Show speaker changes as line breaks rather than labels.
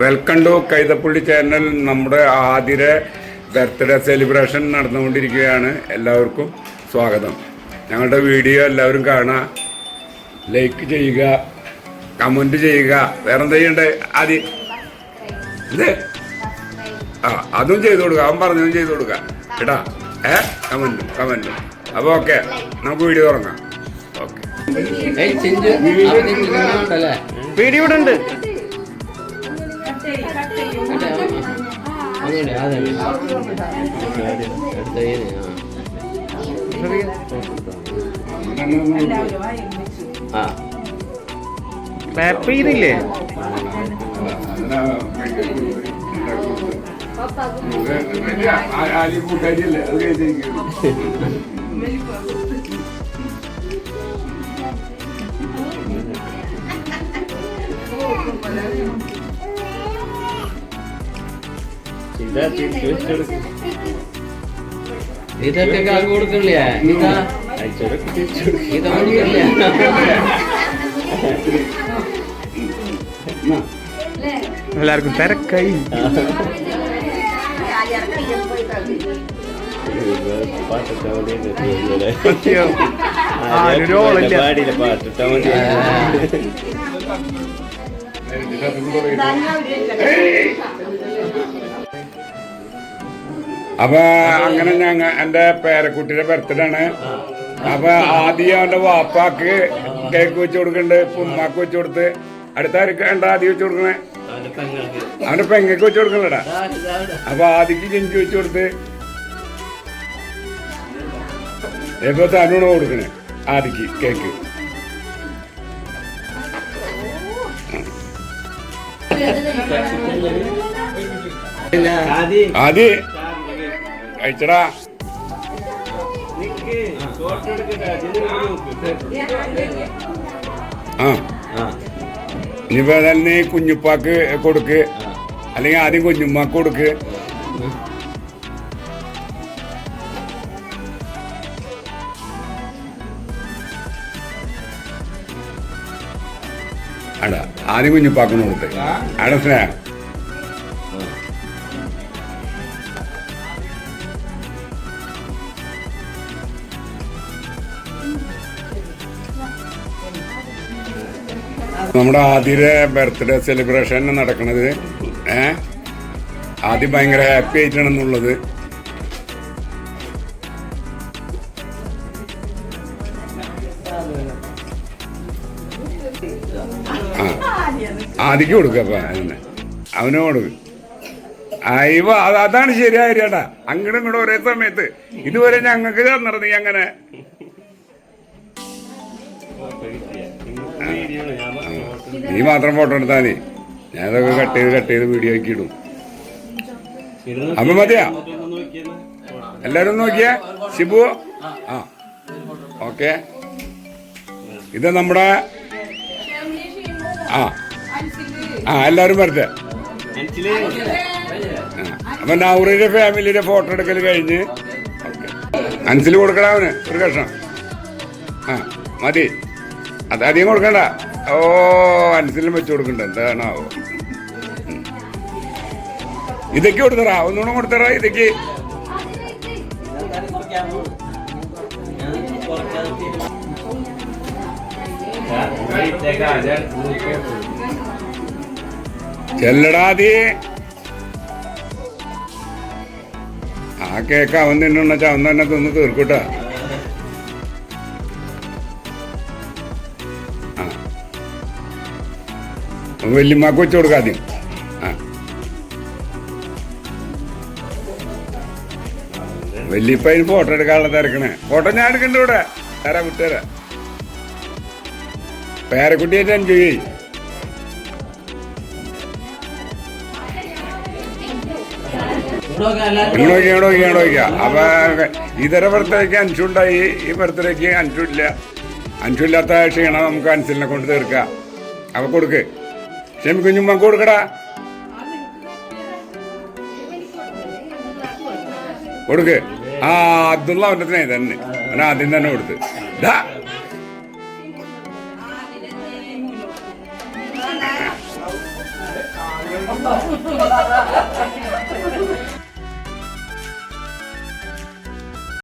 Welcome to Kaithapully channel. നമ്മുടെ Athira birthday celebration നടന്നുകൊണ്ടിരിക്കുകയാണ്. എല്ലാവർക്കും സ്വാഗതം. ഞങ്ങളുടെ വീഡിയോ എല്ലാവരും കാണുക, ലൈക്ക് ചെയ്യുക, കമൻറ്റ് ചെയ്യുക. വേറെ എന്താ ചെയ്യണ്ടേ? ആദ്യം ഇത് അതും ചെയ്തു കൊടുക്കുക. അവൻ പറഞ്ഞതും ചെയ്തു കൊടുക്കുക കേട്ടാ. കമൻറ്റും. അപ്പോൾ ഓക്കെ, നമുക്ക് വീഡിയോ തുടങ്ങാം. ഓക്കെ,
വീഡിയോ ഇവിടെ ഉണ്ട്. ക്ലാപ്പ് ചെയ്തില്ലേ?
കൂട്ടായില്ലേ അത് കഴിഞ്ഞിരിക്കും.
ഇതൊക്കെ കൊടുക്കില്ല. ഇതാ ഇത് കൊടുക്കില്ല.
എല്ലാവർക്കും തിരക്കായി.
അപ്പൊ അങ്ങനെ എന്റെ പേരക്കുട്ടിയുടെ ബർത്ത്ഡേ ആണ്. അപ്പൊ ആദ്യം അവന്റെ വാപ്പാക്ക് കേക്ക് വെച്ച് കൊടുക്കണ്ട്, ഉമ്മാക്ക് വെച്ച് കൊടുത്ത്. അടുത്ത ആർക്ക് ആദ്യം വെച്ച് കൊടുക്കണേ? അവന്റെ പെങ്ങക്ക് വെച്ച് കൊടുക്കണടാ. അപ്പൊ ആദ്യക്ക് ചെഞ്ചു വെച്ച് കൊടുത്ത് ഇപ്പൊ തന്നോട് കൊടുക്കണേ ആദ്യക്ക് കേക്ക്. ആദ്യ കഴിച്ചടാ. ഇനിയിപ്പോ തന്നെ കുഞ്ഞുപ്പാക്ക് കൊടുക്ക്, അല്ലെങ്കിൽ ആദ്യം കുഞ്ഞുമ്മാക്ക് കൊടുക്ക്. അടാ ആദ്യം കുഞ്ഞുപ്പാക്കിന് കൊടുത്ത്. അവിടെ സ്നേഹം. നമ്മുടെ ആദ്യത്തെ ബർത്ത്ഡേ സെലിബ്രേഷൻ നടക്കുന്നത് ആദ്യം ഭയങ്കര ഹാപ്പി ആയിട്ടാണെന്നുള്ളത്. ആദ്യക്ക് കൊടുക്കുക. അപ്പൊ അവന് കൊടുക്കും. അയ്യോ അതാണ് ശരിയായ ചേട്ടാ. അങ്ങോട്ടും ഇങ്ങോട്ടും ഒരേ സമയത്ത് ഇതുവരെ ഞങ്ങൾക്ക് തന്നിരുന്നു. അങ്ങനെ നീ മാത്രം ഫോട്ടോ എടുത്താൽ മതി. ഞാനതൊക്കെ കട്ട് ചെയ്ത് വീഡിയോ ആക്കി ഇടും. അപ്പൊ മതിയാ? എല്ലാരും നോക്കിയേ ഷിബു. ഓക്കെ, ഇത് നമ്മുടെ എല്ലാരും വരട്ടെ. അപ്പൊ നൗറിന്റെ ഫാമിലിയുടെ ഫോട്ടോ എടുക്കൽ കഴിഞ്ഞ് അൻസിൽ കൊടുക്കടാ അവന് ഒരു കഷ്ണം. മതി, അത് അധികം കൊടുക്കണ്ട. ഓ, അൻസിലും വെച്ച് കൊടുക്കണ്ട. എന്താണോ ഇതൊക്കെ കൊടുത്തറാ? ഒന്നുകൂടെ കൊടുത്തറാ ഇതൊക്കെ. ചെല്ലടാതി. ആ കേക്ക് അവൻ തിന്നുണ്ടെന്ന് വെച്ചാൽ അവൻ തന്നെ തിന്ന് തീർക്കൂട്ടാ. വല്യമ്മക്ക് വെച്ച് കൊടുക്കാം ആദ്യം. വല്യപ്പ അതിന് ഫോട്ടോ എടുക്കാനുള്ള തിരക്കണേ. ഫോട്ടോ ഞാൻ എടുക്കണ്ട ഇവിടെ. തരാം, വിട്ടുതരാം. പേരക്കുട്ടിയായിട്ട് എൻജോയ് ചെയ്യും. നോക്കിയാ. അപ്പൊ ഇതര ബർത്ത്ഡേക്ക് അൻഷുണ്ടായി, ഈ ബർത്ത്ഡേക്ക് അൻഷില്ല. അൻഷില്ലാത്ത ക്ഷീണം നമുക്ക് അൻസിലിനെ കൊണ്ട് തീർക്കാം. അപ്പൊ കൊടുക്ക്. ക്ഷമിക്കുഞ്ഞുമ്മക്ക് കൊടുക്കടാ. കൊടുക്ക്. അബ്ദുള്ള അവൻ്റെ തന്നെ അവൻ ആദ്യം തന്നെ കൊടുത്ത്.